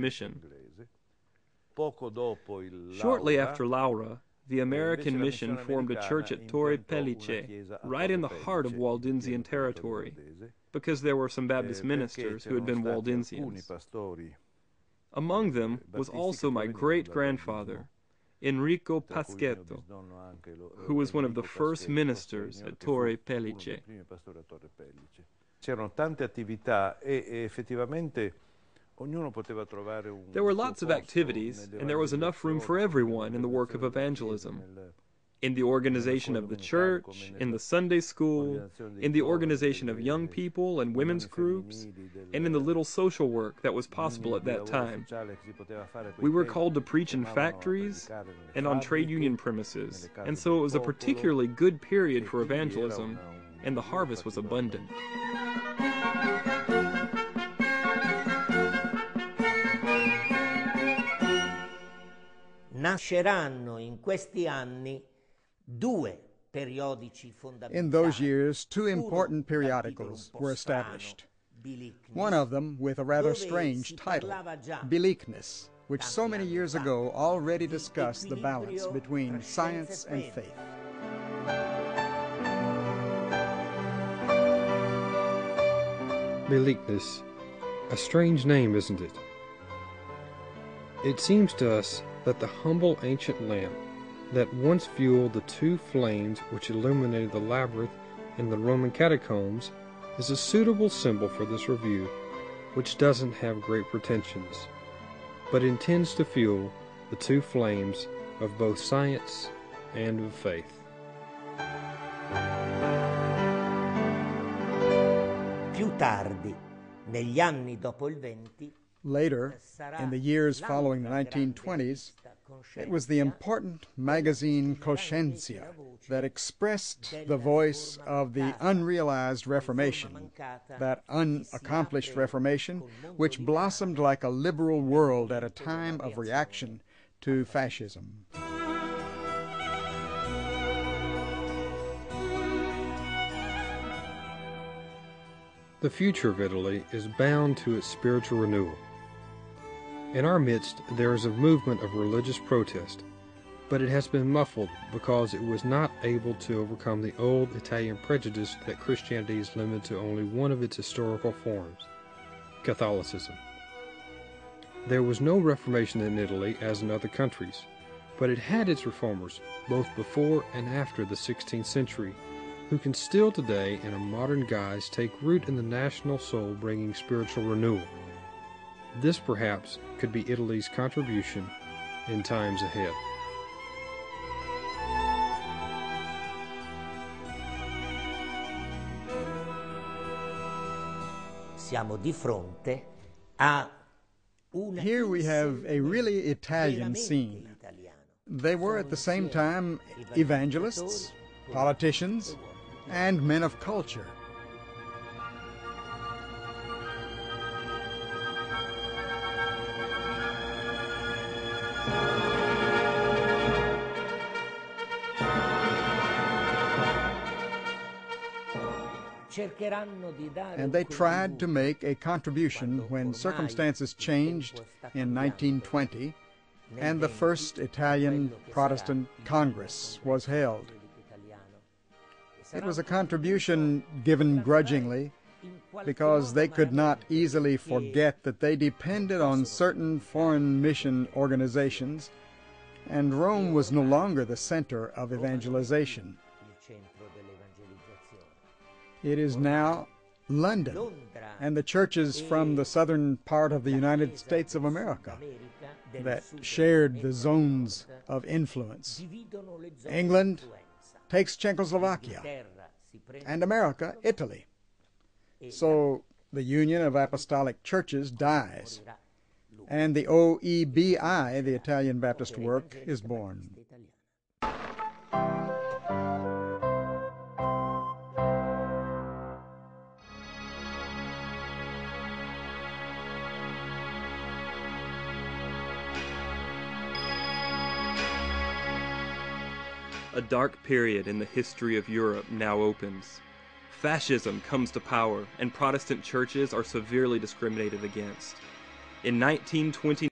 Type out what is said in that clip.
mission. Shortly after Laura, the American mission formed a church at Torre Pellice, right in the heart of Waldensian territory, because there were some Baptist ministers who had been Waldensians. Among them was also my great-grandfather, Enrico Paschetto, who was one of the first ministers at Torre Pellice. There were lots of activities, and there was enough room for everyone in the work of evangelism. In the organization of the church, in the Sunday school, in the organization of young people and women's groups, and in the little social work that was possible at that time. We were called to preach in factories and on trade union premises, and so it was a particularly good period for evangelism, and the harvest was abundant. Nasceranno in questi anni due periodici fondamentali. In those years, two important periodicals were established. One of them with a rather strange title, Beliqueness, which so many years ago already discussed the balance between science and faith. Beliqueness, a strange name, isn't it? It seems to us that the humble ancient lamp that once fueled the two flames which illuminated the labyrinth in the Roman catacombs is a suitable symbol for this review, which doesn't have great pretensions, but intends to fuel the two flames of both science and of faith. Più tardi, negli anni dopo il 20, later, in the years following the 1920s, it was the important magazine Coscienza that expressed the voice of the unrealized Reformation, that unaccomplished Reformation which blossomed like a liberal world at a time of reaction to fascism. The future of Italy is bound to its spiritual renewal. In our midst there is a movement of religious protest, but it has been muffled because it was not able to overcome the old Italian prejudice that Christianity is limited to only one of its historical forms, Catholicism. There was no Reformation in Italy as in other countries, but it had its reformers both before and after the 16th century, who can still today in a modern guise take root in the national soul, bringing spiritual renewal. This perhaps could be Italy's contribution in times ahead. Siamo di fronte a Here we have a really Italian scene. They were at the same time evangelists, politicians, and men of culture. And they tried to make a contribution when circumstances changed in 1920 and the first Italian Protestant Congress was held. It was a contribution given grudgingly because they could not easily forget that they depended on certain foreign mission organizations, and Rome was no longer the center of evangelization. It is now London and the churches from the southern part of the United States of America that shared the zones of influence. England takes Czechoslovakia, and America, Italy. So the Union of Apostolic Churches dies, and the OEBI, the Italian Baptist Work, is born. A dark period in the history of Europe now opens. Fascism comes to power, and Protestant churches are severely discriminated against. In 1929,